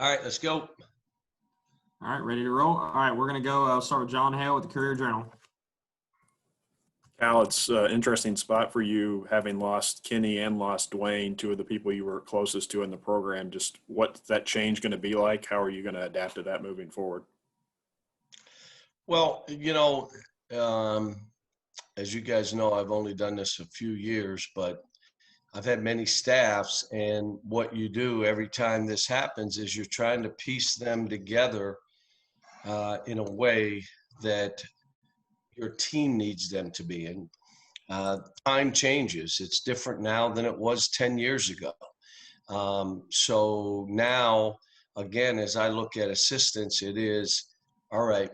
All right, let's go. All right, ready to roll? All right, we're going to go start with John Hale with the Courier-Journal. Cal, it's an interesting spot for you, having lost Kenny and lost Dwayne, two of the people you were closest to in the program. Just what's that change going to be like? How are you going to adapt to that moving forward? Well, as you guys know, I've only done this a few years, but I've had many staffs, and what you do every time this happens is you're trying to piece them together in a way that your team needs them to be. And time changes. It's different now than it was 10 years ago. So now, again, as I look at assistants, it is, all right,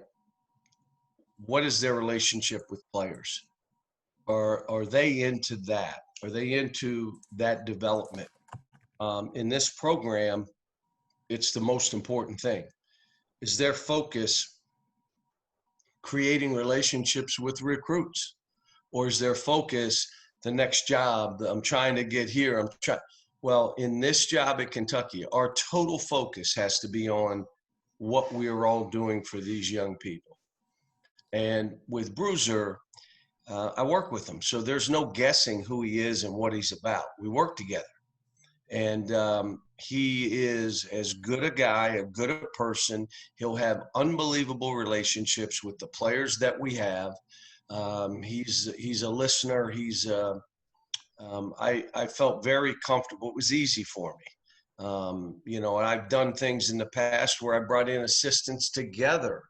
what is their relationship with players? Are they into that? Are they into that development? In this program, it's the most important thing. Is their focus creating relationships with recruits? Or is their focus the next job that I'm trying to get here? Well, in this job at Kentucky, our total focus has to be on what we're all doing for these young people. And with Bruiser, I work with him. So there's no guessing who he is and what he's about. We work together. And he is as good a guy, a good a person. He'll have unbelievable relationships with the players that we have. He's a listener. I felt very comfortable. It was easy for me. And I've done things in the past where I brought in assistants together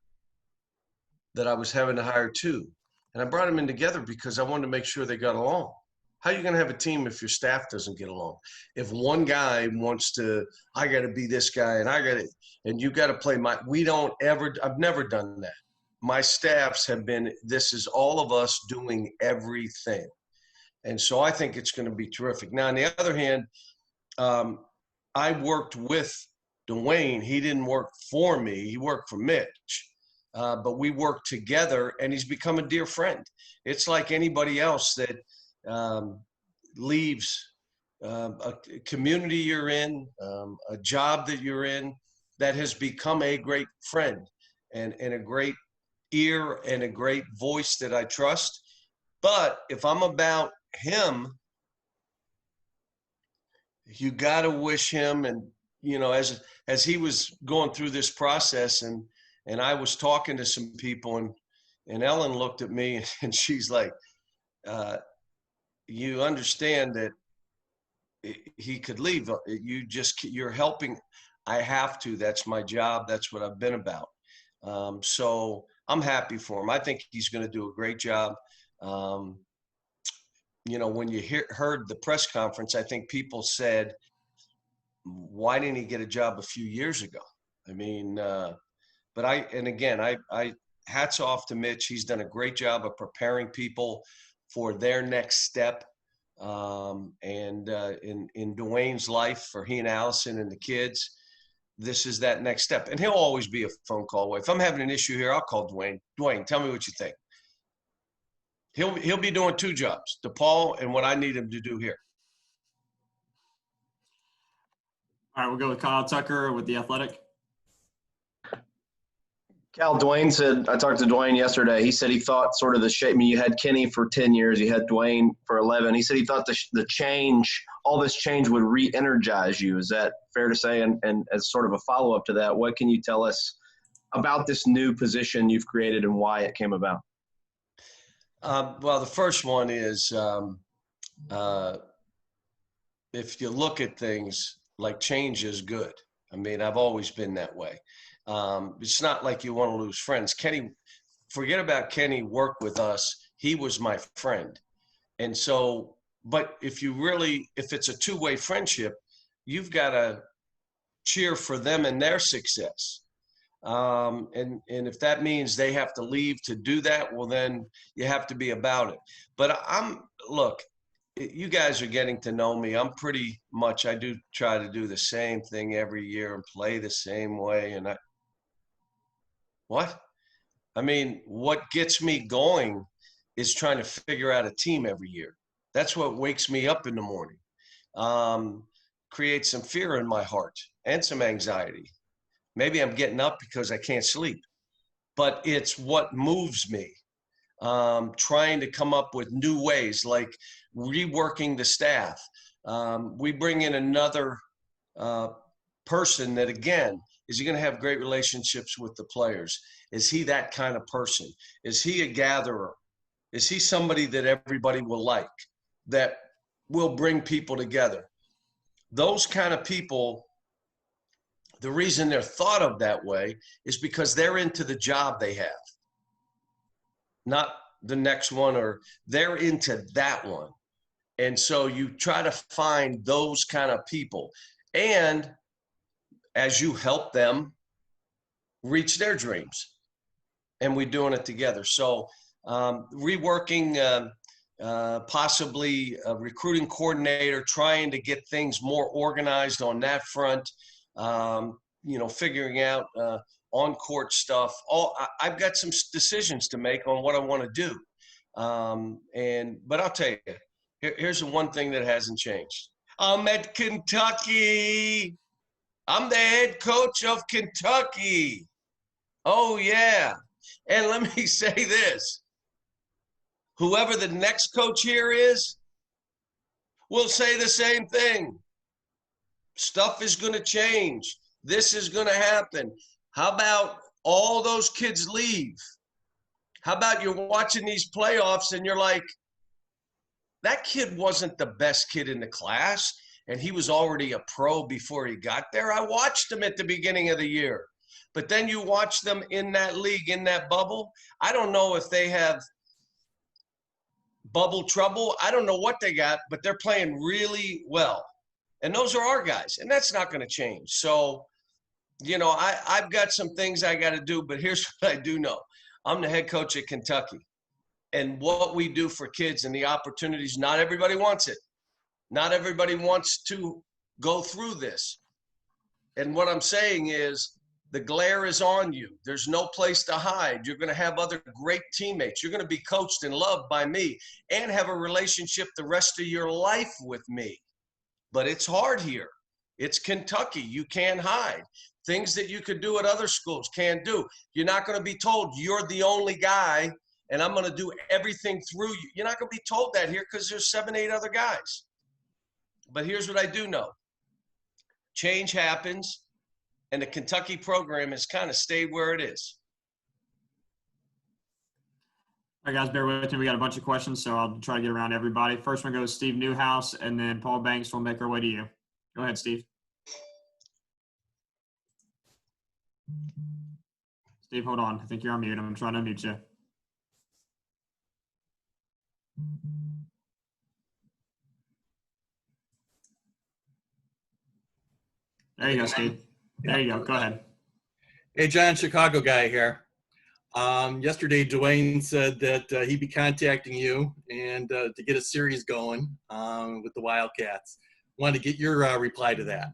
that I was having to hire two. And I brought them in together because I wanted to make sure they got along. How are you going to have a team if your staff doesn't get along? If one guy wants to, I got to be this guy and you got to play I've never done that. My staffs have been, this is all of us doing everything. And so I think it's going to be terrific. Now, on the other hand, I worked with Dwayne. He didn't work for me. He worked for Mitch. But we worked together, and he's become a dear friend. It's like anybody else that leaves a community you're in, a job that you're in, that has become a great friend and a great ear and a great voice that I trust. But if I'm about him, you got to wish him. And, as he was going through this process and I was talking to some people and Ellen looked at me and she's like, you understand that he could leave. You're helping. I have to. That's my job. That's what I've been about. So I'm happy for him. I think he's going to do a great job. When you heard the press conference, I think people said, why didn't he get a job a few years ago? I mean, but I hats off to Mitch. He's done a great job of preparing people for their next step. And in Dwayne's life, for he and Allison and the kids, this is that next step. And he'll always be a phone call away. If I'm having an issue here, I'll call Dwayne. Dwayne, tell me what you think. He'll be doing two jobs, DePaul and what I need him to do here. All right, we'll go with Kyle Tucker with The Athletic. Cal, Dwayne said, I talked to Dwayne yesterday. He said he thought sort of the shape, you had Kenny for 10 years, you had Dwayne for 11. He said he thought the change, all this change would re-energize you. Is that fair to say? And as sort of a follow-up to that, what can you tell us about this new position you've created and why it came about? Well, the first one is if you look at things like change is good. I mean, I've always been that way. It's not like you want to lose friends. Kenny, forget about Kenny worked with us. He was my friend. And so, but if it's a two-way friendship, you've got to cheer for them and their success. And if that means they have to leave to do that, well, then you have to be about it. But look, you guys are getting to know me. I'm pretty much, I do try to do the same thing every year and play the same way. And what gets me going is trying to figure out a team every year. That's what wakes me up in the morning. Creates some fear in my heart and some anxiety. Maybe I'm getting up because I can't sleep, but it's what moves me. Trying to come up with new ways, like reworking the staff. We bring in another person that, again, is he going to have great relationships with the players? Is he that kind of person? Is he a gatherer? Is he somebody that everybody will like, that will bring people together? Those kind of people, the reason they're thought of that way is because they're into the job they have, not the next one, or they're into that one. And so you try to find those kind of people. And as you help them reach their dreams, and we're doing it together. So reworking, possibly a recruiting coordinator, trying to get things more organized on that front, figuring out on-court stuff. I've got some decisions to make on what I want to do. But I'll tell you, here's the one thing that hasn't changed. I'm at Kentucky. I'm the head coach of Kentucky. Oh, yeah. And let me say this. Whoever the next coach here is will say the same thing. Stuff is going to change. This is going to happen. How about all those kids leave? How about you're watching these playoffs and you're like, that kid wasn't the best kid in the class, and he was already a pro before he got there. I watched him at the beginning of the year. But then you watch them in that league, in that bubble. I don't know if they have bubble trouble. I don't know what they got, but they're playing really well. And those are our guys, and that's not going to change. So, I've got some things I got to do, but here's what I do know. I'm the head coach at Kentucky. And what we do for kids and the opportunities, not everybody wants it. Not everybody wants to go through this. And what I'm saying is the glare is on you. There's no place to hide. You're going to have other great teammates. You're going to be coached and loved by me and have a relationship the rest of your life with me. But it's hard here. It's Kentucky. You can't hide. Things that you could do at other schools can't do. You're not going to be told you're the only guy and I'm going to do everything through you. You're not going to be told that here because there's 7, 8 other guys. But here's what I do know. Change happens, and the Kentucky program has kind of stayed where it is. All right, guys, bear with me. We got a bunch of questions, so I'll try to get around everybody. First one goes Steve Newhouse, and then Paul Banks will make our way to you. Go ahead, Steve. Steve, hold on. I think you're on mute. I'm trying to unmute you. There you go, Steve. There you go. Go ahead. Hey, John, Chicago guy here. Yesterday, Dwayne said that he'd be contacting you and to get a series going with the Wildcats. Wanted to get your reply to that.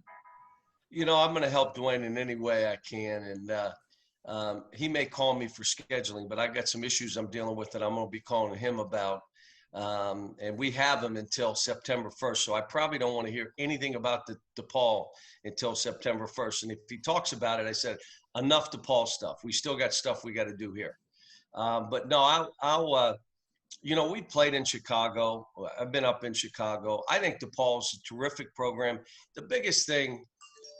I'm going to help Dwayne in any way I can. And he may call me for scheduling, but I got some issues I'm dealing with that I'm going to be calling him about. And we have him until September 1st. So I probably don't want to hear anything about the DePaul until September 1st. And if he talks about it, I said, enough DePaul stuff. We still got stuff we got to do here. But no, we played in Chicago. I've been up in Chicago. I think DePaul's a terrific program. The biggest thing,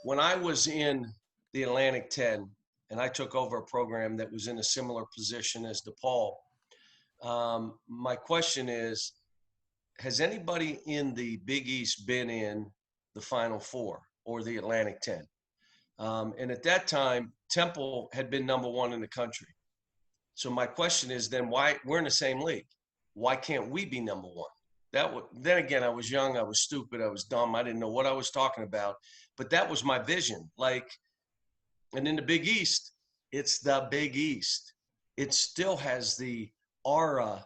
when I was in the Atlantic 10 and I took over a program that was in a similar position as DePaul, my question is, has anybody in the Big East been in the Final Four or the Atlantic 10? And at that time, Temple had been number 1 in the country. So my question is then, why we're in the same league? Why can't we be number 1? Then again, I was young, I was stupid, I was dumb, I didn't know what I was talking about. But that was my vision. And in the Big East, it's the Big East. It still has the aura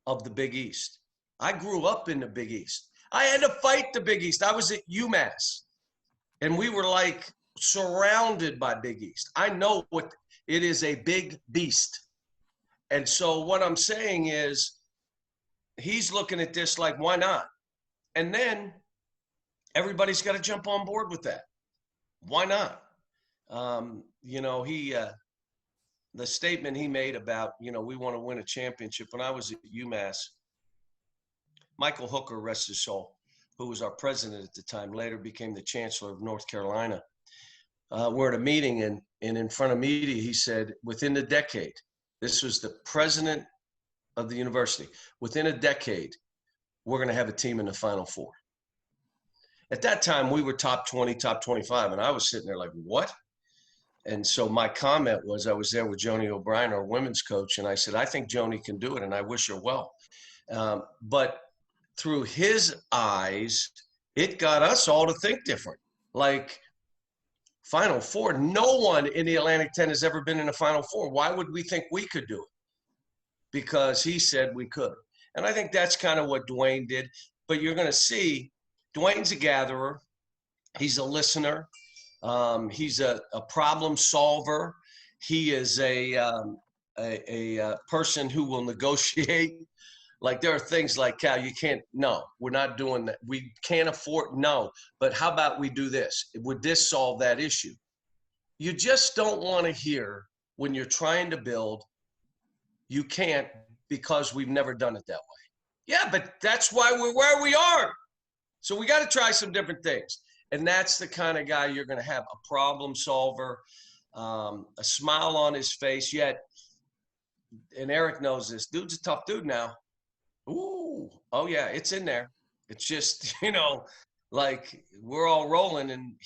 of the Big East. I grew up in the Big East. I had to fight the Big East. I was at UMass, and we were surrounded by Big East. I know what it is, a big beast. And so what I'm saying is he's looking at this like, why not? And then everybody's got to jump on board with that. Why not? You know, the statement he made about, you know, we want to win a championship. When I was at UMass, Michael Hooker, rest his soul, who was our president at the time, later became the chancellor of North Carolina. We're at a meeting, and in front of media, he said, within a decade, this was the president of the university, within a decade, we're going to have a team in the Final Four. At that time, we were top 20, top 25, and I was sitting there like, what? And so my comment was, I was there with Joni O'Brien, our women's coach, and I said, I think Joni can do it, and I wish her well. But through his eyes, it got us all to think different. Like, Final Four, no one in the Atlantic 10 has ever been in a Final Four. Why would we think we could do it? Because he said we could. And I think that's kind of what Dwayne did. But you're going to see Dwayne's a gatherer. He's a listener. He's a problem solver. He is a person who will negotiate. Like, there are things like, Cal, you can't, no, we're not doing that. We can't afford, no. But how about we do this? Would this solve that issue? You just don't want to hear when you're trying to build, you can't because we've never done it that way. Yeah, but that's why we're where we are. So we got to try some different things. And that's the kind of guy you're going to have, a problem solver, a smile on his face. Yet, and Eric knows this, dude's a tough dude now. Ooh, oh yeah, it's in there. It's just, you know, like, we're all rolling. And,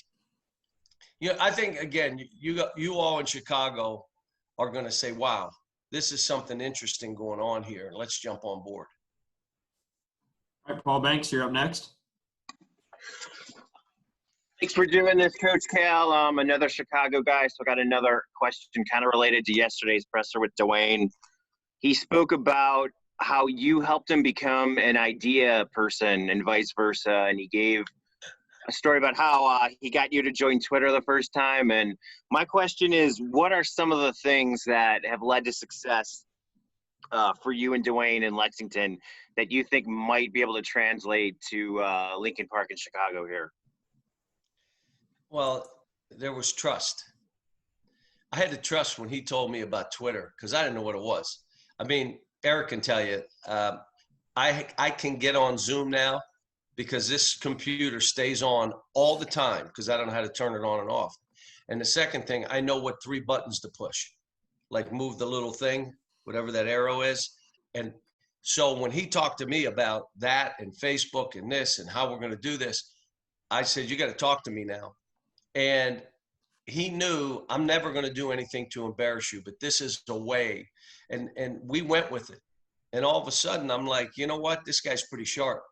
you know, I think, again, you all in Chicago are going to say, wow, this is something interesting going on here. Let's jump on board. All right, Paul Banks, you're up next. Thanks for doing this, Coach Cal. Another Chicago guy, so I got another question kind of related to yesterday's presser with Dwayne. He spoke about how you helped him become an idea person and vice versa, and he gave a story about how he got you to join Twitter the first time. And my question is, what are some of the things that have led to success for you and Dwayne in Lexington that you think might be able to translate to Lincoln Park in Chicago here? Well, there was trust. I had to trust when he told me about Twitter because I didn't know what it was. I mean, Eric can tell you, I can get on Zoom now because this computer stays on all the time because I don't know how to turn it on and off. And the second thing, I know what 3 buttons to push, like move the little thing, whatever that arrow is. And so when he talked to me about that and Facebook and this and how we're going to do this, I said, you got to talk to me now. And he knew I'm never going to do anything to embarrass you, but this is a way. And we went with it. And all of a sudden, I'm like, you know what? This guy's pretty sharp.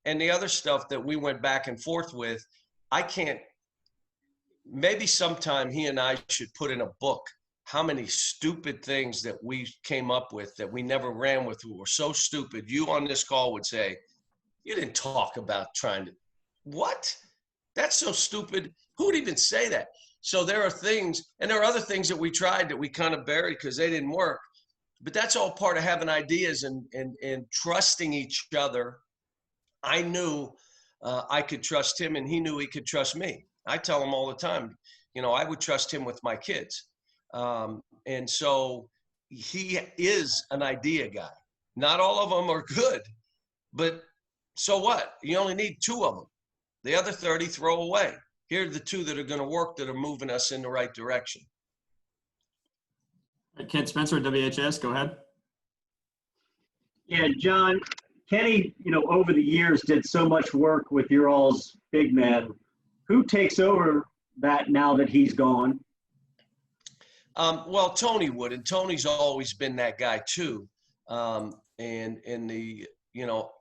And the other stuff that we went back and forth with, I can't, maybe sometime he and I should put in a book how many stupid things that we came up with that we never ran with, who were so stupid. You on this call would say, you didn't talk about trying to, what? That's so stupid. Who would even say that? So there are things, and there are other things that we tried that we kind of buried because they didn't work. But that's all part of having ideas and trusting each other. I knew I could trust him, and he knew he could trust me. I tell him all the time, you know, I would trust him with my kids. And so he is an idea guy. Not all of them are good, but so what? You only need 2 of them. The other 30 throw away. Here are the 2 that are going to work, that are moving us in the right direction. Kent Spencer, WHS, go ahead. Yeah, John, Kenny, you know, over the years did so much work with your all's big men. Who takes over that now that he's gone? Well, Tony would, and Tony's always been that guy too. And the, you know,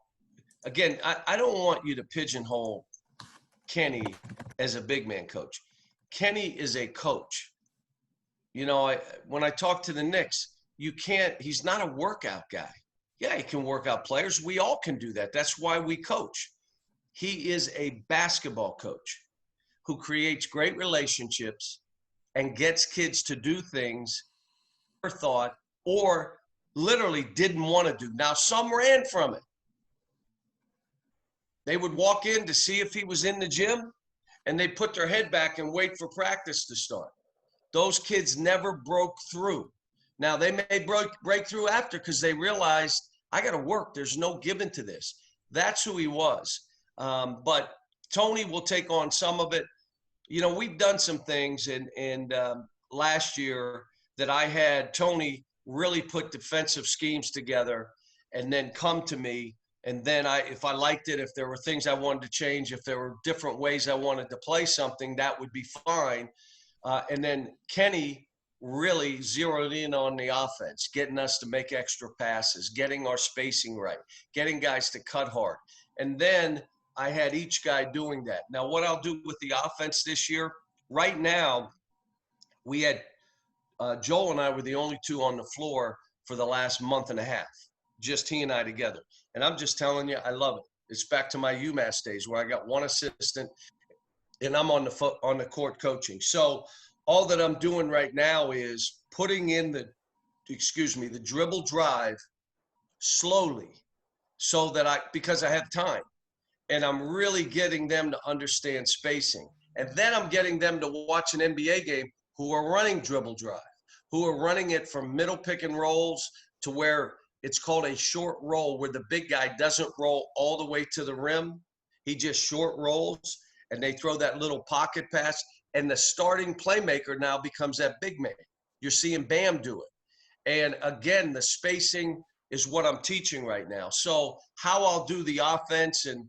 again, I don't want you to pigeonhole Kenny as a big man coach. Kenny is a coach. You know, when I talk to the Knicks, he's not a workout guy. Yeah, he can work out players. We all can do that. That's why we coach. He is a basketball coach who creates great relationships and gets kids to do things or thought or literally didn't want to do. Now, some ran from it. They would walk in to see if he was in the gym, and they put their head back and wait for practice to start. Those kids never broke through. Now, they may break through after because they realized, I got to work. There's no giving to this. That's who he was. But Tony will take on some of it. You know, we've done some things, and last year that I had Tony really put defensive schemes together and then come to me. And then if I liked it, if there were things I wanted to change, if there were different ways I wanted to play something, that would be fine. And then Kenny really zeroed in on the offense, getting us to make extra passes, getting our spacing right, getting guys to cut hard. And then I had each guy doing that. Now, what I'll do with the offense this year, right now, we had Joel and I were the only two on the floor for the last month and a half, just he and I together. And I'm just telling you, I love it. It's back to my UMass days where I got one assistant and I'm on the court coaching. So all that I'm doing right now is putting in the dribble drive slowly so that because I have time, and I'm really getting them to understand spacing. And then I'm getting them to watch an NBA game who are running dribble drive, who are running it from middle pick and rolls to where it's called a short roll, where the big guy doesn't roll all the way to the rim. He just short rolls, and they throw that little pocket pass, and the starting playmaker now becomes that big man. You're seeing Bam do it. And again, the spacing is what I'm teaching right now. So how I'll do the offense, and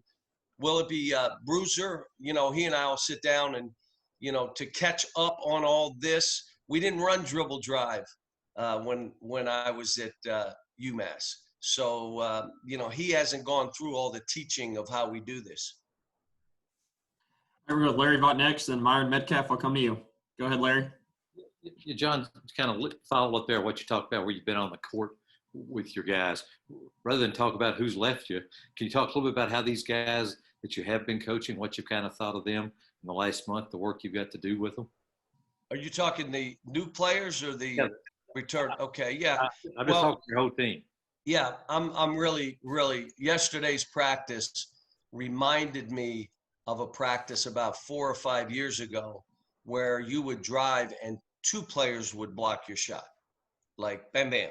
will it be Bruiser? You know, he and I will sit down and, you know, to catch up on all this. We didn't run dribble drive when I was at UMass. So, you know, he hasn't gone through all the teaching of how we do this. We're going to go with Larry Vaught next, then Myron Metcalf. I'll come to you. Go ahead, Larry. Yeah, John, kind of follow up there what you talked about where you've been on the court with your guys. Rather than talk about who's left you, can you talk a little bit about how these guys that you have been coaching, what you've kind of thought of them in the last month, the work you've got to do with them? Are you talking the new players or the return? Okay, yeah. I'm just talking your whole team. Yeah, I'm really, yesterday's practice reminded me of a practice about 4 or 5 years ago where you would drive and 2 players would block your shot, like bam, bam.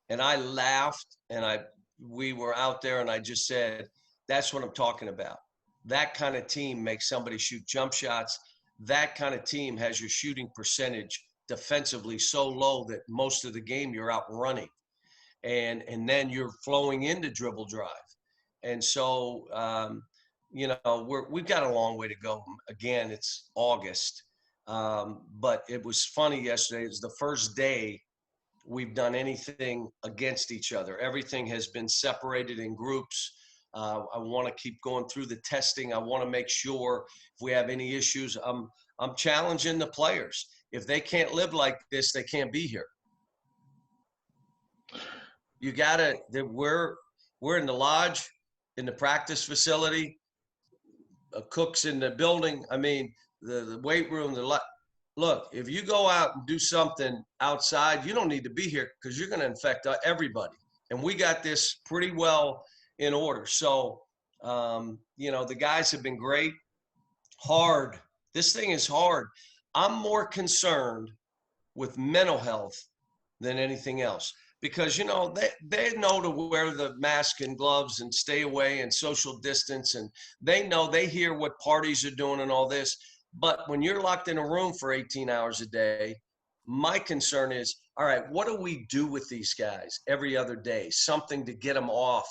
And I laughed, and we were out there, and I just said, that's what I'm talking about. That kind of team makes somebody shoot jump shots. That kind of team has your shooting percentage defensively so low that most of the game you're out running. And then you're flowing into dribble drive. And so, you know, we've got a long way to go. Again, it's August. But it was funny yesterday. It was the first day we've done anything against each other. Everything has been separated in groups. I want to keep going through the testing. I want to make sure if we have any issues, I'm challenging the players. If they can't live like this, they can't be here. You gotta. We're in the lodge, in the practice facility. Cooks in the building. I mean, the weight room. Look, if you go out and do something outside, you don't need to be here because you're going to infect everybody. And we got this pretty well in order. So, you know, the guys have been great. Hard. This thing is hard. I'm more concerned with mental health than anything else because, you know, they know to wear the mask and gloves and stay away and social distance. And they know, they hear what parties are doing and all this. But when you're locked in a room for 18 hours a day, my concern is, all right, what do we do with these guys every other day? Something to get them off,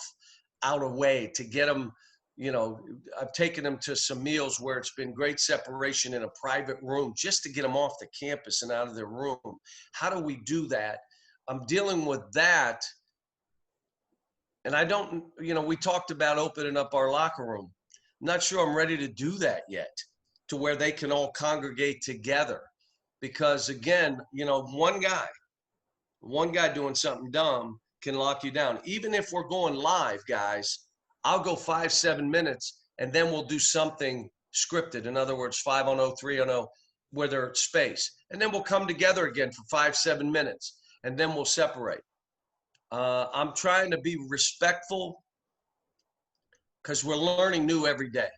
out of way, to get them, you know, I've taken them to some meals where it's been great separation in a private room just to get them off the campus and out of their room. How do we do that? I'm dealing with that. And I don't, you know, we talked about opening up our locker room. I'm not sure I'm ready to do that yet, to where they can all congregate together. Because again, you know, one guy doing something dumb can lock you down. Even if we're going live, guys, I'll go 5-7 minutes and then we'll do something scripted. In other words, 5-on-0, 3-on-0, where there's space. And then we'll come together again for 5-7 minutes and then we'll separate. I'm trying to be respectful because we're learning new every day.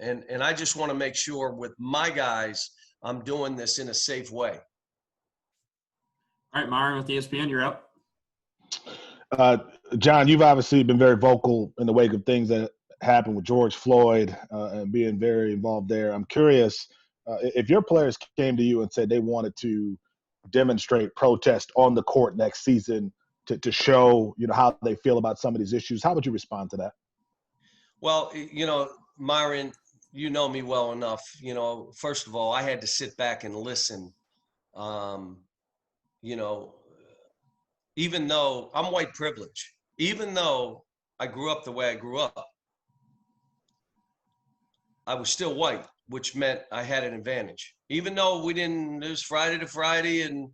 And I just want to make sure with my guys, I'm doing this in a safe way. All right, Myron with ESPN, you're up. John, you've obviously been very vocal in the wake of things that happened with George Floyd and being very involved there. I'm curious if your players came to you and said they wanted to demonstrate protest on the court next season to show, how they feel about some of these issues, how would you respond to that? Well, Myron, you know me well enough. First of all, I had to sit back and listen. Even though I'm white privileged, even though I grew up the way I grew up, I was still white, which meant I had an advantage. Even though it was Friday to Friday and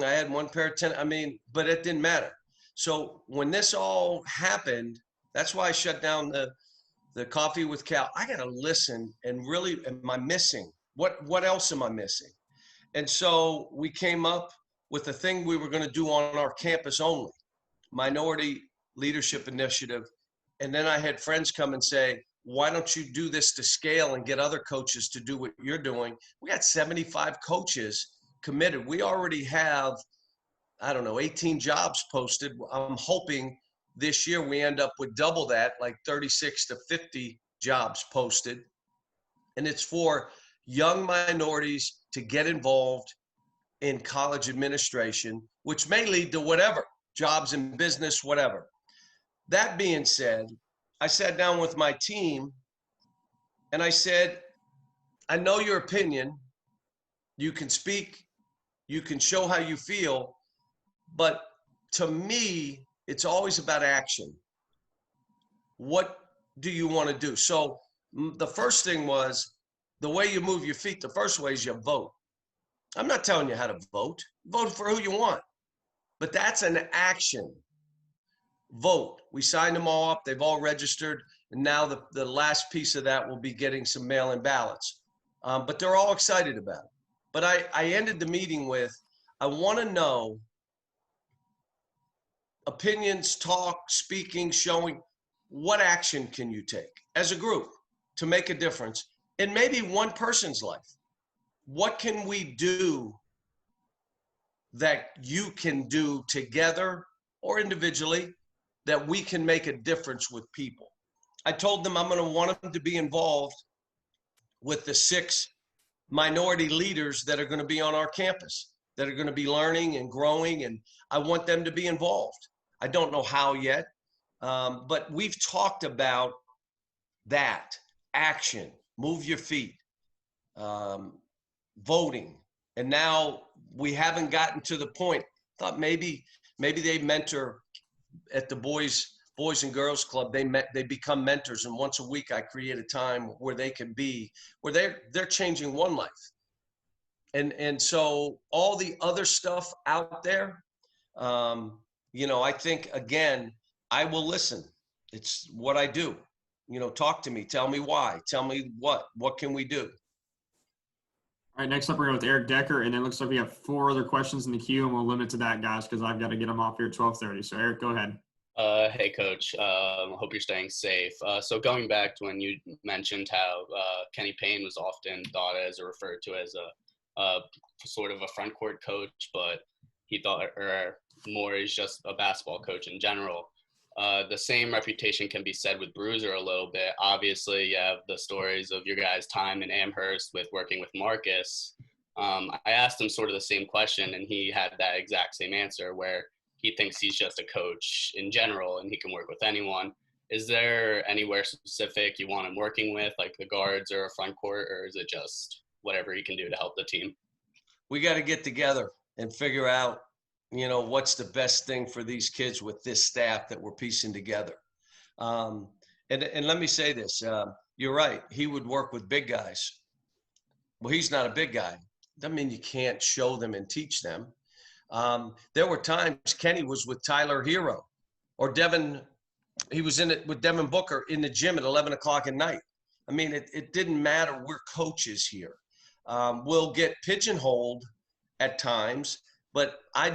I had one pair of tennis, but it didn't matter. So when this all happened, that's why I shut down the Coffee with Cal. I got to listen and really, am I missing? What else am I missing? And so we came up with a thing we were going to do on our campus only, Minority Leadership Initiative. And then I had friends come and say, why don't you do this to scale and get other coaches to do what you're doing? We got 75 coaches committed. We already have, 18 jobs posted. I'm hoping this year we end up with double that, like 36 to 50 jobs posted. And it's for young minorities to get involved in college administration, which may lead to whatever, jobs in business, whatever. That being said, I sat down with my team and I said, I know your opinion. You can speak, you can show how you feel, but to me, it's always about action. What do you want to do? So the first thing was the way you move your feet. The first way is you vote. I'm not telling you how to vote. Vote for who you want. But that's an action. Vote. We signed them all up. They've all registered. And now the last piece of that will be getting some mail-in ballots. But they're all excited about it. But I ended the meeting with, I want to know opinions, talk, speaking, showing what action can you take as a group to make a difference in maybe one person's life. What can we do that you can do together or individually that we can make a difference with people? I told them I'm going to want them to be involved with the 6 minority leaders that are going to be on our campus, that are going to be learning and growing, and I want them to be involved. I don't know how yet, but we've talked about that, action, move your feet, voting. And now we haven't gotten to the point. Thought maybe they mentor at the Boys and Girls Club. They become mentors, and once a week I create a time where they can be, where they're changing one life. And so all the other stuff out there, I think, again, I will listen. It's what I do. Talk to me, tell me why, tell me what can we do? All right, next up, we're going with Eric Decker, and it looks like we have 4 other questions in the queue, and we'll limit to that, guys, because I've got to get them off here at 12:30. So, Eric, go ahead. Hey, Coach. Hope you're staying safe. So going back to when you mentioned how Kenny Payne was often thought as or referred to as a sort of a front court coach, but he thought or more is just a basketball coach in general. The same reputation can be said with Bruiser a little bit. Obviously, you have the stories of your guys' time in Amherst with working with Marcus. I asked him sort of the same question, and he had that exact same answer where he thinks he's just a coach in general and he can work with anyone. Is there anywhere specific you want him working with, like the guards or a front court, or is it just whatever he can do to help the team? We got to get together and figure out, what's the best thing for these kids with this staff that we're piecing together. And let me say this. You're right. He would work with big guys. Well, he's not a big guy. Doesn't mean you can't show them and teach them. There were times Kenny was with Tyler Hero or Devin. He was in it with Devin Booker in the gym at 11 o'clock at night. It didn't matter. We're coaches here. We'll get pigeonholed at times, but I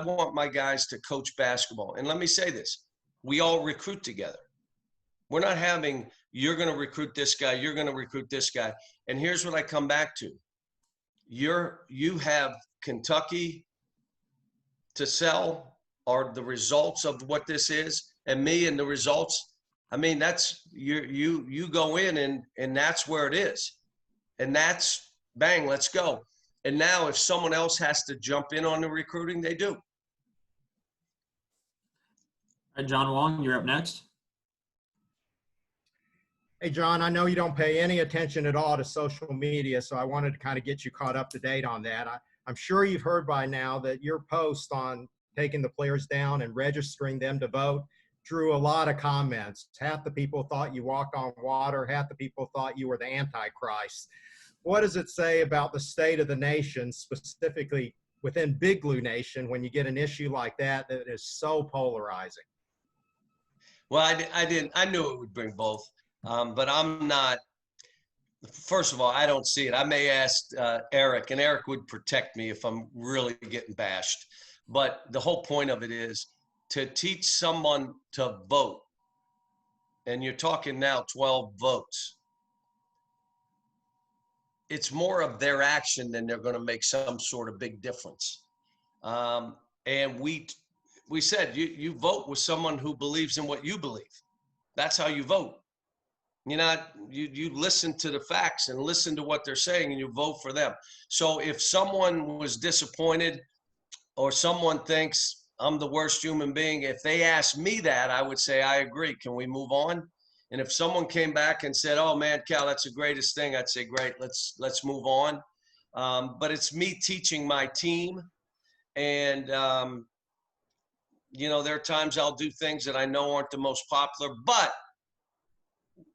want my guys to coach basketball. And let me say this, we all recruit together. We're not having, you're going to recruit this guy, you're going to recruit this guy. And here's what I come back to. You have Kentucky, to sell are the results of what this is, and me and the results. I mean, that's you go in and that's where it is, and that's bang, let's go. And now if someone else has to jump in on the recruiting, they do. All right, John Wong, you're up next. Hey, John, I know you don't pay any attention at all to social media, so I wanted to kind of get you caught up to date on that. I'm sure you've heard by now that your post on taking the players down and registering them to vote drew a lot of comments. Half the people thought you walked on water. Half the people thought you were the Antichrist. What does it say about the state of the nation, specifically within Big Blue Nation, when you get an issue like that that is so polarizing? Well, I knew it would bring both. But I'm not, first of all, I don't see it. I may ask Eric, and Eric would protect me if I'm really getting bashed. But the whole point of it is to teach someone to vote. And you're talking now 12 votes. It's more of their action than they're going to make some sort of big difference. And we said, you vote with someone who believes in what you believe. That's how you vote. You listen to the facts and listen to what they're saying and you vote for them. So if someone was disappointed or someone thinks I'm the worst human being, if they asked me that, I would say, I agree. Can we move on? And if someone came back and said, oh man, Cal, that's the greatest thing, I'd say, great, let's move on. But it's me teaching my team. And, there are times I'll do things that I know aren't the most popular, but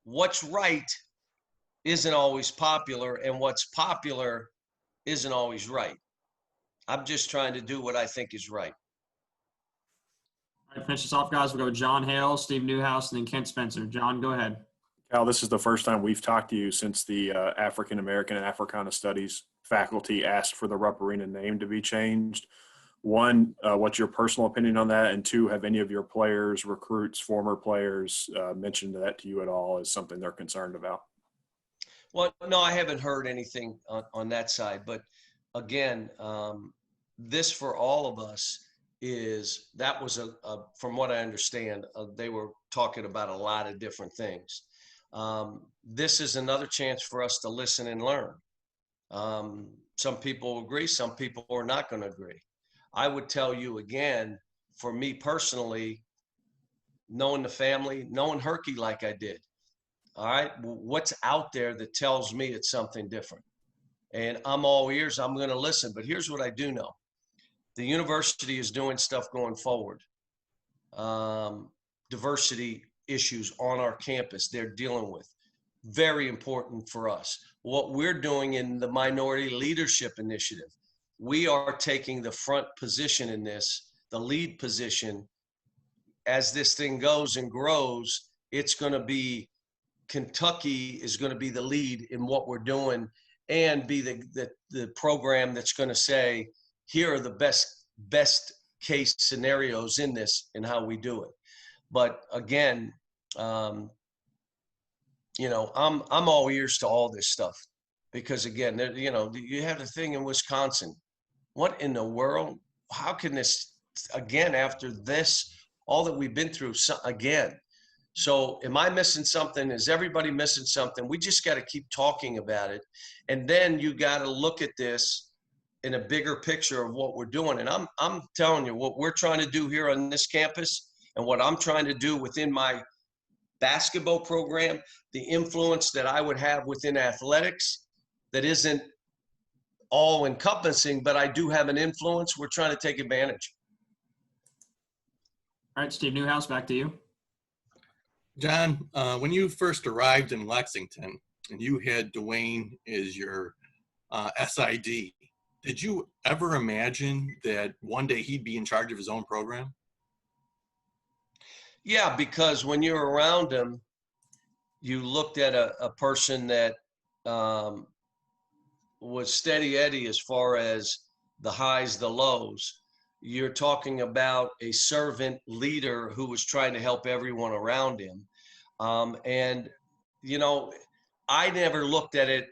what's right isn't always popular, and what's popular isn't always right. I'm just trying to do what I think is right. All right, finish this off, guys. We'll go John Hale, Steve Newhouse, and then Kent Spencer. John, go ahead. Cal, this is the first time we've talked to you since the African American and Africana Studies faculty asked for the Rupp Arena name to be changed. One, what's your personal opinion on that? And two, have any of your players, recruits, former players mentioned that to you at all as something they're concerned about? Well, no, I haven't heard anything on that side. But again, this for all of us is that was from what I understand, they were talking about a lot of different things. This is another chance for us to listen and learn. Some people agree, some people are not going to agree. I would tell you again, for me personally, knowing the family, knowing Herky like I did, all right, what's out there that tells me it's something different? And I'm all ears, I'm going to listen. But here's what I do know. The university is doing stuff going forward. Diversity issues on our campus they're dealing with. Very important for us. What we're doing in the Minority Leadership Initiative, we are taking the front position in this, the lead position. As this thing goes and grows, it's going to be, Kentucky is going to be the lead in what we're doing and be the program that's going to say, here are the best case scenarios in this and how we do it. But again, I'm all ears to all this stuff because again, you have the thing in Wisconsin. What in the world? How can this again after this, all that we've been through again? So am I missing something? Is everybody missing something? We just got to keep talking about it. And then you got to look at this in a bigger picture of what we're doing. And I'm telling you, what we're trying to do here on this campus and what I'm trying to do within my basketball program, the influence that I would have within athletics that isn't all encompassing, but I do have an influence. We're trying to take advantage. All right, Steve Newhouse, back to you. John, when you first arrived in Lexington and you had Dwayne as your SID, did you ever imagine that one day he'd be in charge of his own program? Yeah, because when you're around him, you looked at a person that was steady Eddie as far as the highs, the lows. You're talking about a servant leader who was trying to help everyone around him. And, I never looked at it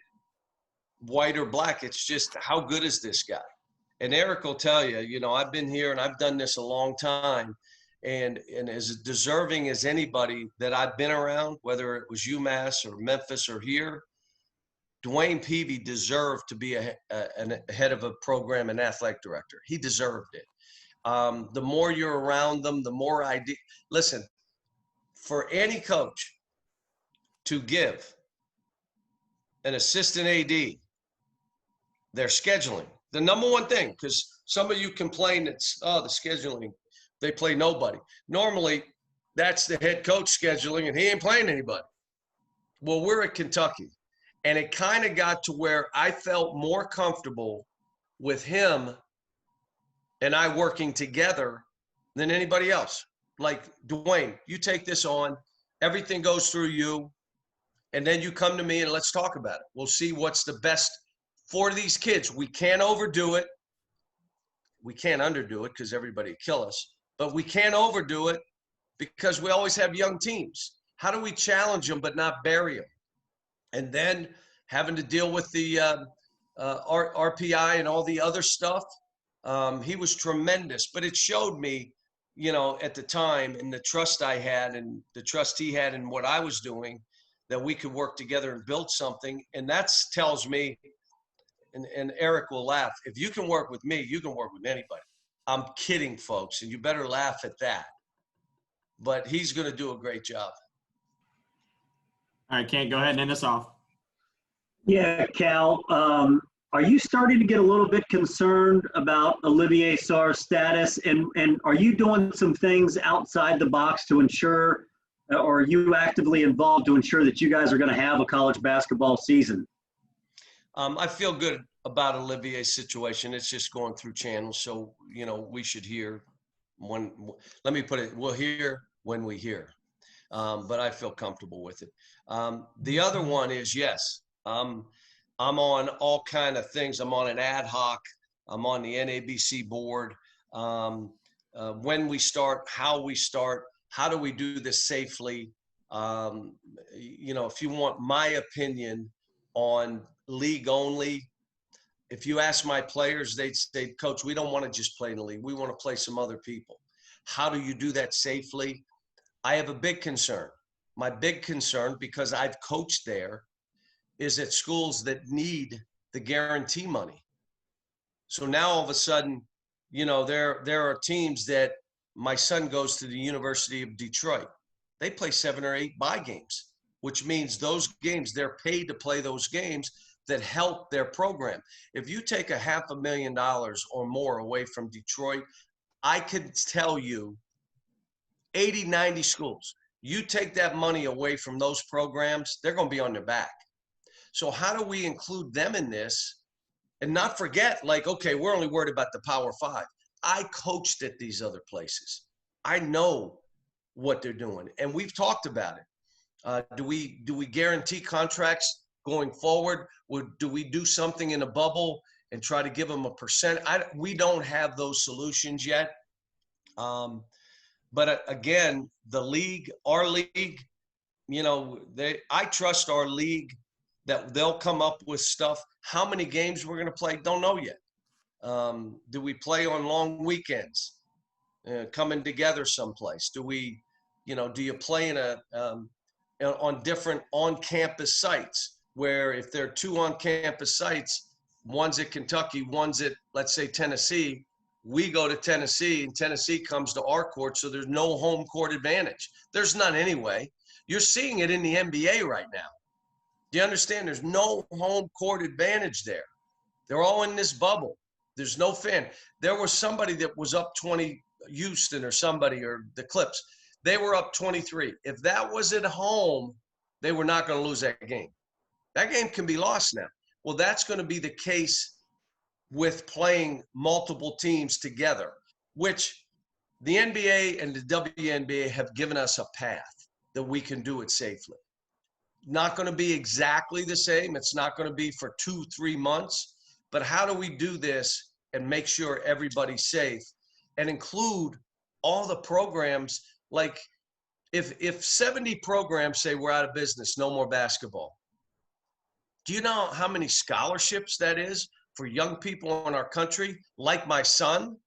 white or black. It's just how good is this guy? And Eric will tell you, you know, I've been here and I've done this a long time. And as deserving as anybody that I've been around, whether it was UMass or Memphis or here, Dwayne Peavy deserved to be a head of a program and athletic director. He deserved it. The more you're around them, the more idea. Listen, for any coach to give an assistant AD their scheduling, the number one thing, because some of you complain it's, oh, the scheduling, they play nobody. Normally, that's the head coach scheduling, and he ain't playing anybody. Well, we're at Kentucky, and it kind of got to where I felt more comfortable with him and I working together than anybody else. Like, Dwayne, you take this on, everything goes through you, and then you come to me and let's talk about it. We'll see what's the best for these kids. We can't overdo it. We can't underdo it because everybody will kill us, but we can't overdo it because we always have young teams. How do we challenge them but not bury them? And then having to deal with the RPI and all the other stuff, he was tremendous. But it showed me, you know, at the time, and the trust I had and the trust he had in what I was doing, that we could work together and build something. And that tells me, and Eric will laugh, if you can work with me, you can work with anybody. I'm kidding, folks, and you better laugh at that. But he's going to do a great job. All right, Kent, go ahead and end this off. Yeah, Cal, are you starting to get a little bit concerned about Olivier Sarr's status? And are you doing some things outside the box to ensure, or are you actively involved to ensure that you guys are going to have a college basketball season? I feel good about Olivier's situation. It's just going through channels. So, you know, we should hear when, let me put it, we'll hear when we hear. But I feel comfortable with it. The other one is, yes, I'm on all kind of things. I'm on an ad hoc. I'm on the NABC board. When we start, how do we do this safely? You know, if you want my opinion on league only, if you ask my players, they'd say, Coach, we don't want to just play in the league. We want to play some other people. How do you do that safely? I have a big concern. My big concern, because I've coached there, is at schools that need the guarantee money. So now all of a sudden, you know, there are teams that, my son goes to the University of Detroit. They play 7 or 8 bye games, which means those games, they're paid to play those games that help their program. If you take $500,000 or more away from Detroit, I could tell you 80, 90 schools, you take that money away from those programs, they're going to be on their back. So how do we include them in this and not forget, like, okay, we're only worried about the Power 5. I coached at these other places. I know what they're doing, and we've talked about it. Do we guarantee contracts going forward? Do we do something in a bubble and try to give them a percent? We don't have those solutions yet. But again, the league, our league, you know, I trust our league that they'll come up with stuff. How many games we're going to play, don't know yet. Do we play on long weekends, coming together someplace? Do we, you know, do you play in on different on-campus sites where if there are 2 on-campus sites, one's at Kentucky, one's at, let's say, Tennessee, we go to Tennessee and Tennessee comes to our court, so there's no home court advantage. There's none anyway. You're seeing it in the NBA right now. Do you understand? There's no home court advantage there. They're all in this bubble. There's no fan. There was somebody that was up 20, Houston or somebody, or the Clips. They were up 23. If that was at home, they were not going to lose that game. That game can be lost now. Well, that's going to be the case with playing multiple teams together, which the NBA and the WNBA have given us a path that we can do it safely. Not going to be exactly the same. It's not going to be for 2-3 months, but how do we do this and make sure everybody's safe and include all the programs? Like if 70 programs say we're out of business, no more basketball. Do you know how many scholarships that is? for young people in our country, like my son,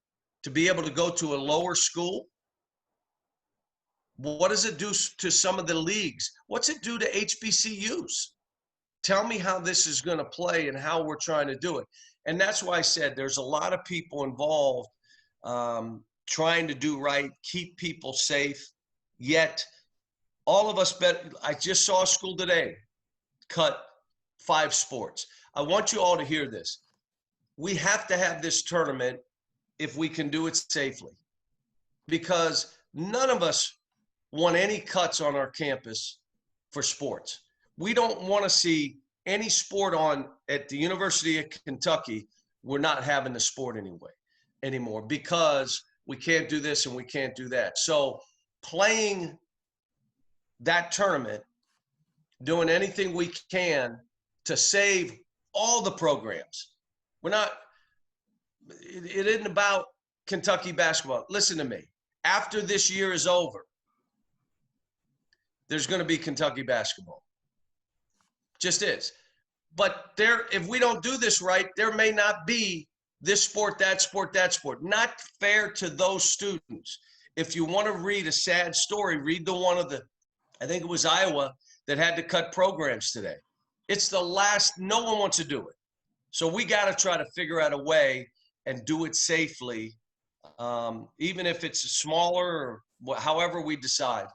to be able to go to a lower school? What does it do to some of the leagues? What's it do to HBCUs? Tell me how this is going to play and how we're trying to do it. And that's why I said there's a lot of people involved trying to do right, keep people safe, yet all of us I just saw a school today cut 5 sports. I want you all to hear this. We have to have this tournament if we can do it safely, because none of us want any cuts on our campus for sports. We don't want to see any sport on at the University of Kentucky. We're not having the sport anymore because we can't do this and we can't do that. So playing that tournament, doing anything we can to save all the programs. It isn't about Kentucky basketball. Listen to me. After this year is over, there's going to be Kentucky basketball. Just is. But if we don't do this right, there may not be this sport, that sport, that sport. Not fair to those students. If you want to read a sad story, read the one of I think it was Iowa, that had to cut programs today. It's the last, no one wants to do it. So we got to try to figure out a way and do it safely, even if it's smaller or however we decide.